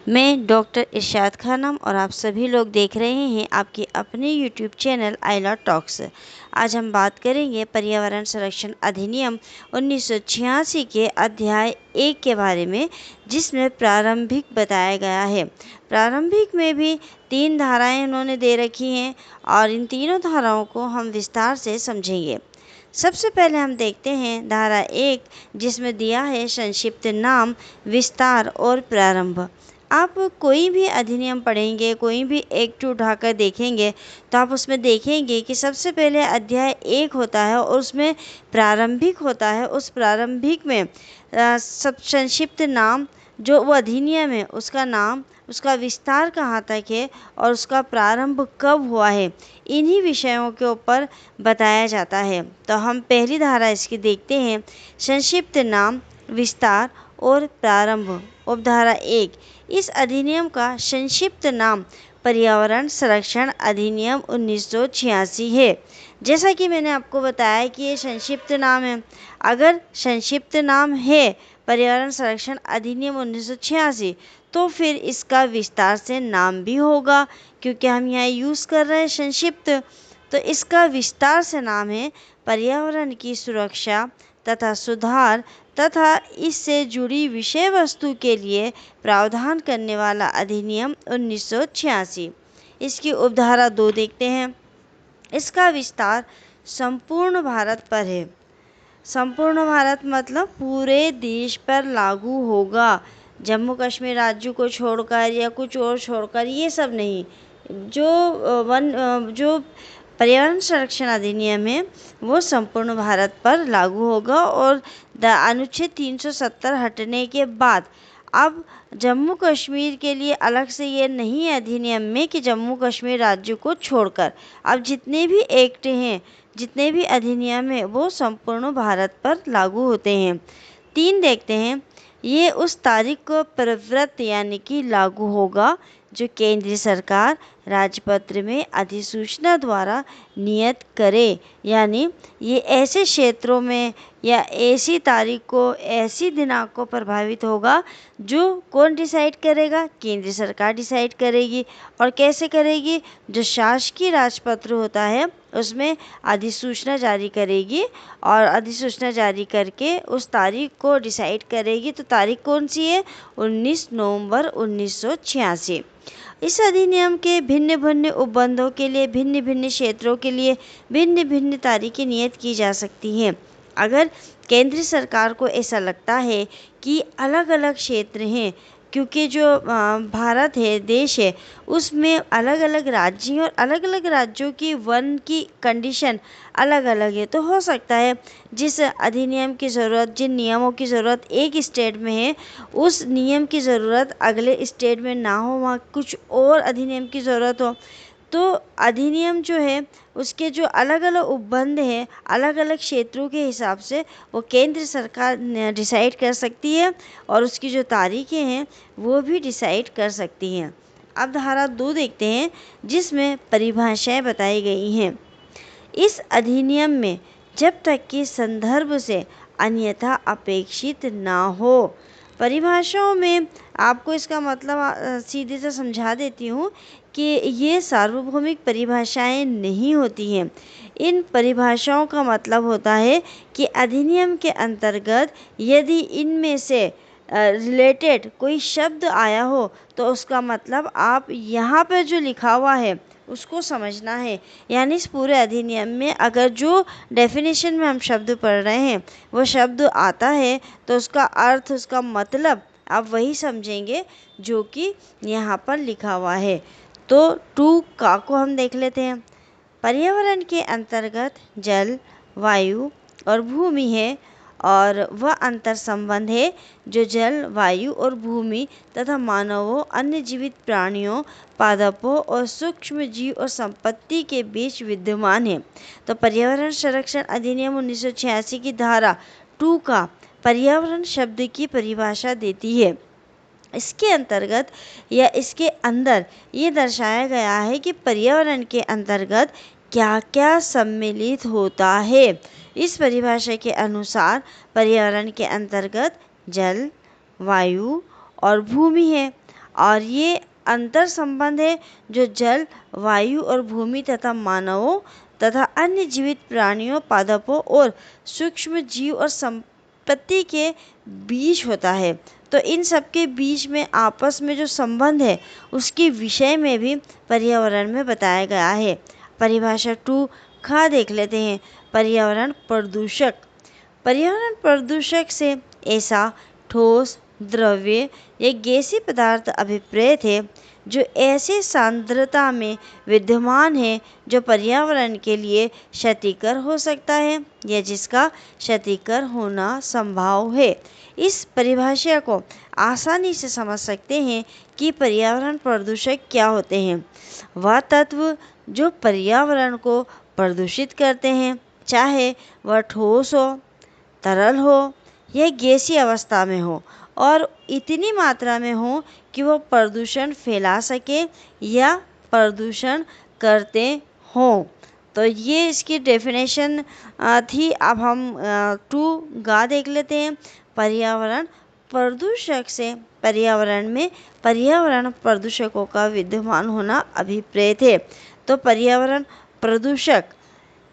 मैं डॉक्टर इरशाद खानम और आप सभी लोग देख रहे हैं आपके अपने YouTube channel I love talks. आज हम बात करेंगे पर्यावरण संरक्षण अधिनियम 1986 के अध्याय 1 के बारे में, जिसमें प्रारंभिक बताया गया है। प्रारंभिक में भी 3 धाराएं उन्होंने दे रखी हैं और इन तीनों धाराओं को हम विस्तार से समझेंगे। सबसे पहले हम देखते हैं धारा 1, जिसमें दिया है संक्षिप्त नाम, विस्तार और प्रारंभ। आप कोई भी अधिनियम पढ़ेंगे, कोई भी एक्ट उठाकर देखेंगे तो आप उसमें देखेंगे कि सबसे पहले अध्याय 1 होता है और उसमें प्रारंभिक होता है। उस प्रारंभिक में सब संक्षिप्त नाम, जो वो अधिनियम है उसका नाम, उसका विस्तार कहाँ तक है और उसका प्रारंभ कब हुआ है, इन्हीं विषयों के ऊपर बताया जाता है। तो हम पहली धारा इसकी देखते हैं, संक्षिप्त नाम, विस्तार और प्रारंभ। उपधारा 1, इस अधिनियम का संक्षिप्त नाम पर्यावरण संरक्षण अधिनियम 1986 है। जैसा कि मैंने आपको बताया कि ये संक्षिप्त नाम है। अगर संक्षिप्त नाम है पर्यावरण संरक्षण अधिनियम 1986, तो फिर इसका विस्तार से नाम भी होगा, क्योंकि हम यहाँ यूज़ कर रहे हैं संक्षिप्त। तो इसका विस्तार से नाम है पर्यावरण की सुरक्षा तथा सुधार तथा इससे जुड़ी विषय वस्तु के लिए प्रावधान करने वाला अधिनियम 1986। इसकी उपधारा 2 देखते हैं। इसका विस्तार संपूर्ण भारत पर है। संपूर्ण भारत मतलब पूरे देश पर लागू होगा, जम्मू कश्मीर राज्य को छोड़कर या कुछ और छोड़कर, ये सब नहीं। जो पर्यावरण संरक्षण अधिनियम है वो संपूर्ण भारत पर लागू होगा। और अनुच्छेद 370 हटने के बाद अब जम्मू कश्मीर के लिए अलग से ये नहीं है अधिनियम में कि जम्मू कश्मीर राज्य को छोड़कर, अब जितने भी एक्ट हैं, जितने भी अधिनियम हैं, वो संपूर्ण भारत पर लागू होते हैं। 3 देखते हैं, ये उस तारीख को प्रवृत्त यानी कि लागू होगा जो केंद्रीय सरकार राजपत्र में अधिसूचना द्वारा नियत करे। यानी ये ऐसे क्षेत्रों में या ऐसी तारीख को, ऐसी दिनांक को प्रभावित होगा जो कौन डिसाइड करेगा, केंद्र सरकार डिसाइड करेगी। और कैसे करेगी, जो शासकीय राजपत्र होता है उसमें अधिसूचना जारी करेगी और अधिसूचना जारी करके उस तारीख को डिसाइड करेगी। तो तारीख कौन सी है, 19 नवंबर 1986। इस अधिनियम के भिन्न भिन्न उपबंधों के लिए, भिन्न भिन्न क्षेत्रों के लिए भिन्न भिन्न तारीखें नियत की जा सकती हैं। अगर केंद्र सरकार को ऐसा लगता है कि अलग अलग क्षेत्र हैं, क्योंकि जो भारत है, देश है, उसमें अलग अलग राज्य हैं और अलग अलग राज्यों की वन की कंडीशन अलग अलग है, तो हो सकता है जिस अधिनियम की ज़रूरत, जिन नियमों की ज़रूरत एक स्टेट में है, उस नियम की ज़रूरत अगले स्टेट में ना हो, वहाँ कुछ और अधिनियम की ज़रूरत हो। तो अधिनियम जो है उसके जो अलग अलग उपबंध हैं, अलग अलग क्षेत्रों के हिसाब से वो केंद्र सरकार डिसाइड कर सकती है और उसकी जो तारीखें हैं वो भी डिसाइड कर सकती हैं। अब धारा 2 देखते हैं, जिसमें परिभाषाएं बताई गई हैं। इस अधिनियम में जब तक कि संदर्भ से अन्यथा अपेक्षित ना हो, परिभाषाओं में आपको इसका मतलब सीधे से समझा देती हूँ कि ये सार्वभौमिक परिभाषाएं नहीं होती हैं। इन परिभाषाओं का मतलब होता है कि अधिनियम के अंतर्गत यदि इनमें से रिलेटेड कोई शब्द आया हो तो उसका मतलब आप यहाँ पर जो लिखा हुआ है उसको समझना है। यानी इस पूरे अधिनियम में अगर जो डेफिनेशन में हम शब्द पढ़ रहे हैं वो शब्द आता है तो उसका अर्थ, उसका मतलब आप वही समझेंगे जो कि यहाँ पर लिखा हुआ है। तो 2 का को हम देख लेते हैं। पर्यावरण के अंतर्गत जल, वायु और भूमि है और वह अंतर संबंध है जो जल, वायु और भूमि तथा मानवों, अन्य जीवित प्राणियों, पादपों और सूक्ष्म जीव और संपत्ति के बीच विद्यमान है। तो पर्यावरण संरक्षण अधिनियम 1986 की धारा 2 का पर्यावरण शब्द की परिभाषा देती है। इसके अंतर्गत या इसके अंदर ये दर्शाया गया है कि पर्यावरण के अंतर्गत क्या क्या सम्मिलित होता है। इस परिभाषा के अनुसार पर्यावरण के अंतर्गत जल, वायु और भूमि है और ये अंतर संबंध है जो जल, वायु और भूमि तथा मानवों तथा अन्य जीवित प्राणियों, पादपों और सूक्ष्म जीव और संपत्ति के बीच होता है। तो इन सब के बीच में आपस में जो संबंध है उसके विषय में भी पर्यावरण में बताया गया है। परिभाषा 2 खा देख लेते हैं। पर्यावरण प्रदूषक। पर्यावरण प्रदूषक से ऐसा ठोस, द्रव्य या गैसीय पदार्थ अभिप्रेत है जो ऐसे सांद्रता में विद्यमान है जो पर्यावरण के लिए क्षतिकर हो सकता है या जिसका क्षतिकर होना संभव है। इस परिभाषा को आसानी से समझ सकते हैं कि पर्यावरण प्रदूषक क्या होते हैं। वह तत्व जो पर्यावरण को प्रदूषित करते हैं, चाहे वह ठोस हो, तरल हो या गैसीय अवस्था में हो, और इतनी मात्रा में हो कि वो प्रदूषण फैला सके या प्रदूषण करते हों। तो ये इसकी डेफिनेशन थी। अब हम 2 गा देख लेते हैं। पर्यावरण प्रदूषक से पर्यावरण में पर्यावरण प्रदूषकों का विद्यमान होना अभिप्रेत है। तो पर्यावरण प्रदूषक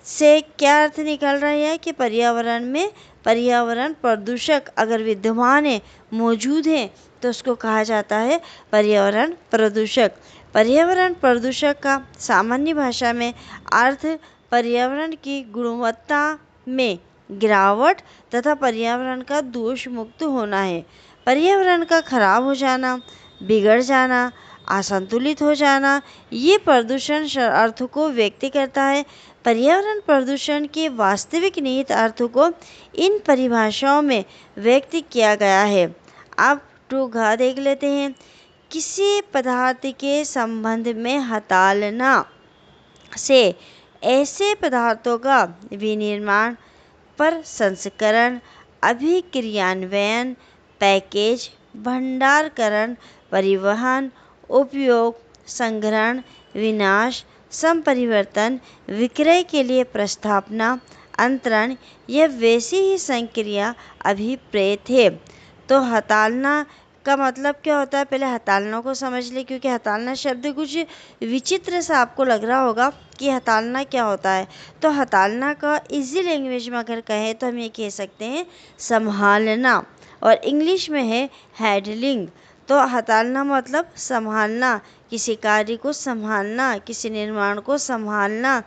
से क्या अर्थ निकल रहा है कि पर्यावरण में पर्यावरण प्रदूषक अगर विद्यमान है, मौजूद है, तो उसको कहा जाता है पर्यावरण प्रदूषक। पर्यावरण प्रदूषक का सामान्य भाषा में अर्थ पर्यावरण की गुणवत्ता में गिरावट तथा पर्यावरण का दोष मुक्त होना है। पर्यावरण का खराब हो जाना, बिगड़ जाना, असंतुलित हो जाना, ये प्रदूषण अर्थ को व्यक्त करता है। पर्यावरण प्रदूषण के वास्तविक निहित अर्थ को इन परिभाषाओं में व्यक्त किया गया है। अब 2 घ देख लेते हैं। किसी पदार्थ के संबंध में हतालना से ऐसे पदार्थों का विनिर्माण, प्रसंस्करण, अभिक्रियान्वयन, पैकेज, भंडारकरण, परिवहन, उपयोग, संग्रहण, विनाश, संपरिवर्तन, विक्रय के लिए प्रस्थापना, अंतरण, यह वैसी ही संक्रिया अभिप्रेत है। तो हतालना का मतलब क्या होता है, पहले हतालना को समझ ले, क्योंकि हतालना शब्द कुछ विचित्र सा आपको लग रहा होगा कि हतालना क्या होता है। तो हतालना का इजी लैंग्वेज में अगर कहें तो हम ये कह सकते हैं संभालना, और इंग्लिश में है हैंडलिंग। तो हतालना मतलब संभालना, किसी कार्य को संभालना, किसी निर्माण को संभालना,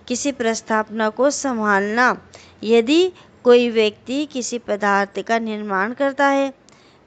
किसी प्रस्थापना को संभालना। यदि कोई व्यक्ति किसी पदार्थ का निर्माण करता है,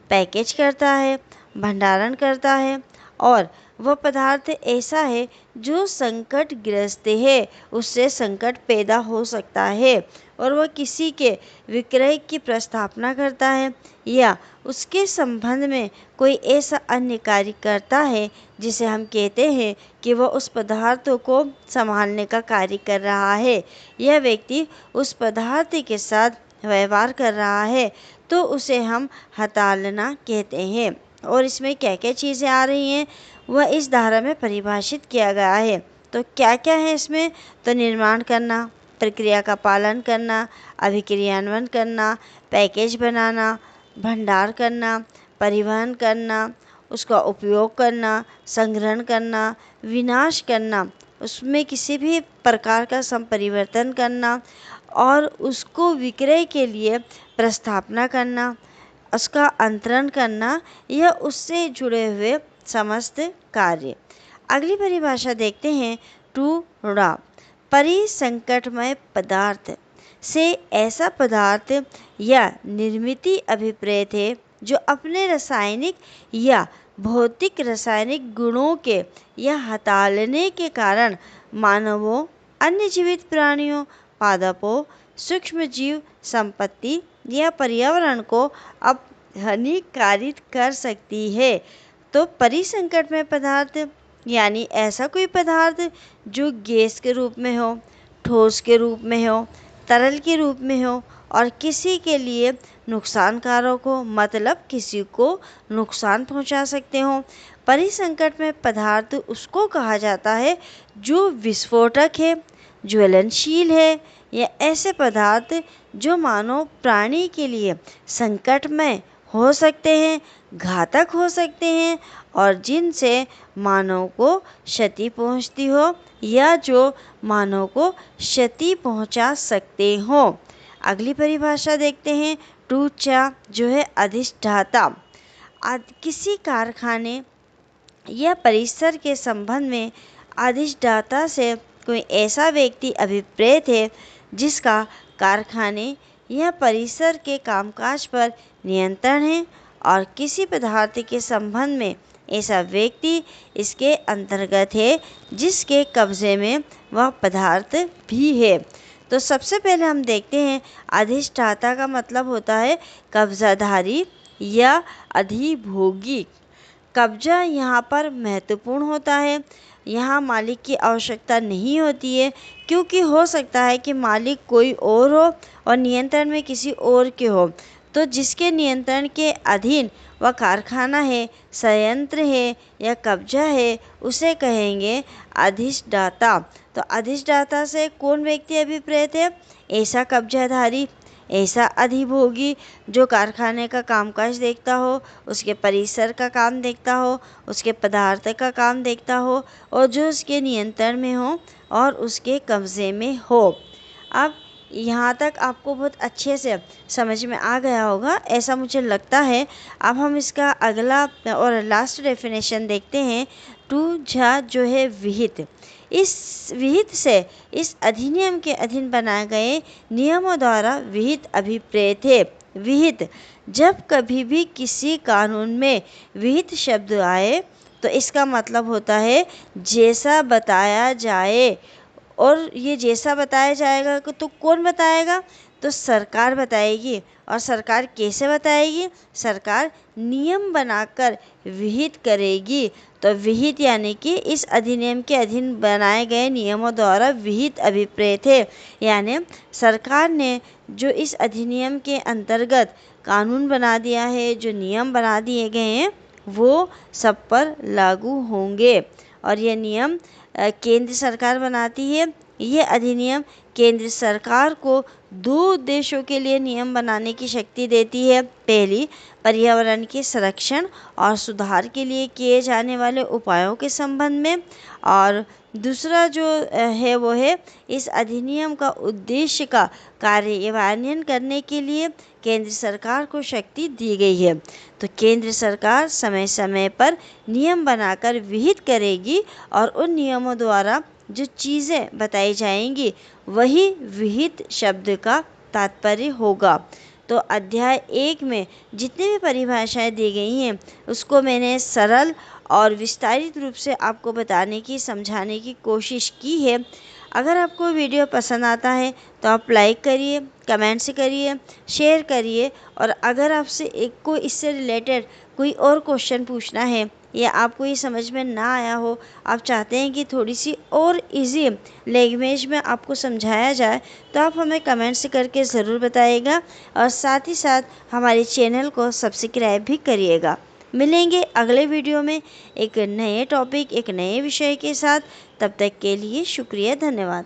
पैकेज करता है, भंडारण करता है और वह पदार्थ ऐसा है जो संकटग्रस्त है, उससे संकट पैदा हो सकता है, और वह किसी के विक्रय की प्रस्थापना करता है या उसके संबंध में कोई ऐसा अन्य कार्य करता है जिसे हम कहते हैं कि वह उस पदार्थ को संभालने का कार्य कर रहा है, यह व्यक्ति उस पदार्थ के साथ व्यवहार कर रहा है, तो उसे हम हतालना कहते हैं। और इसमें क्या क्या चीज़ें आ रही हैं वह इस धारा में परिभाषित किया गया है। तो क्या क्या है इसमें, तो निर्माण करना, प्रक्रिया का पालन करना, अभिक्रियान्वयन करना, पैकेज बनाना, भंडार करना, परिवहन करना, उसका उपयोग करना, संग्रहण करना, विनाश करना, उसमें किसी भी प्रकार का संपरिवर्तन करना, और उसको विक्रय के लिए प्रस्थापना करना, उसका अंतरण करना, या उससे जुड़े हुए समस्त कार्य। अगली परिभाषा देखते हैं 2 ड़ा। परिसंकटमय पदार्थ से ऐसा पदार्थ या निर्मिति अभिप्रेत है जो अपने रासायनिक या भौतिक रासायनिक गुणों के या हतालने के कारण मानवों, अन्य जीवित प्राणियों, पादपों, सूक्ष्म जीव, संपत्ति या पर्यावरण को अब हानिकारित कर सकती है। तो परिसंकट में पदार्थ यानी ऐसा कोई पदार्थ जो गैस के रूप में हो, ठोस के रूप में हो, तरल के रूप में हो और किसी के लिए नुकसानकारक हो, मतलब किसी को नुकसान पहुंचा सकते हो। परिसंकट में पदार्थ उसको कहा जाता है जो विस्फोटक है, ज्वलनशील है, या ऐसे पदार्थ जो मानव प्राणी के लिए संकटमय हो सकते हैं, घातक हो सकते हैं और जिनसे मानव को क्षति पहुंचती हो या जो मानव को क्षति पहुंचा सकते हो। अगली परिभाषा देखते हैं, टू चा जो है अधिष्ठाता। किसी कारखाने या परिसर के संबंध में अधिष्ठाता से कोई ऐसा व्यक्ति अभिप्रेत है जिसका कारखाने या परिसर के कामकाज पर नियंत्रण है और किसी पदार्थ के संबंध में ऐसा व्यक्ति इसके अंतर्गत है जिसके कब्जे में वह पदार्थ भी है। तो सबसे पहले हम देखते हैं, अधिष्ठाता का मतलब होता है कब्जाधारी या अधिभोगी। कब्जा यहाँ पर महत्वपूर्ण होता है। यहाँ मालिक की आवश्यकता नहीं होती है, क्योंकि हो सकता है कि मालिक कोई और हो और नियंत्रण में किसी और के हो। तो जिसके नियंत्रण के अधीन वह कारखाना है, संयंत्र है या कब्जा है, उसे कहेंगे अधिष्ठाता। तो अधिष्ठाता से कौन व्यक्ति अभिप्रेत है? ऐसा कब्जाधारी, ऐसा अधिभोगी जो कारखाने का कामकाज देखता हो, उसके परिसर का काम देखता हो, उसके पदार्थ का काम देखता हो और जो उसके नियंत्रण में हो और उसके कब्जे में हो। अब यहाँ तक आपको बहुत अच्छे से समझ में आ गया होगा, ऐसा मुझे लगता है। अब हम इसका अगला और लास्ट डेफिनेशन देखते हैं। टू झा जो है विहित। इस विहित से इस अधिनियम के अधीन बनाए गए नियमों द्वारा विहित अभिप्रेत है। विहित, जब कभी भी किसी कानून में विहित शब्द आए तो इसका मतलब होता है जैसा बताया जाए। और ये जैसा बताया जाएगा तो कौन बताएगा? तो सरकार बताएगी। और सरकार कैसे बताएगी? सरकार नियम बनाकर विहित करेगी। तो विहित यानी कि इस अधिनियम के अधीन बनाए गए नियमों द्वारा विहित अभिप्रेत है। यानी सरकार ने जो इस अधिनियम के अंतर्गत कानून बना दिया है, जो नियम बना दिए गए हैं, वो सब पर लागू होंगे। और ये नियम केंद्र सरकार बनाती है। ये अधिनियम केंद्र सरकार को दो उद्देश्यों के लिए नियम बनाने की शक्ति देती है। पहली, पर्यावरण के संरक्षण और सुधार के लिए किए जाने वाले उपायों के संबंध में, और दूसरा जो है वो है इस अधिनियम का उद्देश्य का कार्यान्वयन करने के लिए केंद्र सरकार को शक्ति दी गई है। तो केंद्र सरकार समय समय पर नियम बनाकर विहित करेगी और उन नियमों द्वारा जो चीज़ें बताई जाएंगी वही विहित शब्द का तात्पर्य होगा। तो अध्याय 1 में जितनी भी परिभाषाएं दी गई हैं उसको मैंने सरल और विस्तारित रूप से आपको बताने की, समझाने की कोशिश की है। अगर आपको वीडियो पसंद आता है तो आप लाइक करिए, कमेंट्स करिए, शेयर करिए। और अगर आपसे एक को इससे रिलेटेड कोई और क्वेश्चन पूछना है या आपको ये समझ में ना आया हो, आप चाहते हैं कि थोड़ी सी और इजी लैंग्वेज में आपको समझाया जाए, तो आप हमें कमेंट्स करके ज़रूर बताइएगा। और साथ ही साथ हमारे चैनल को सब्सक्राइब भी करिएगा। मिलेंगे अगले वीडियो में एक नए टॉपिक, एक नए विषय के साथ। तब तक के लिए शुक्रिया, धन्यवाद।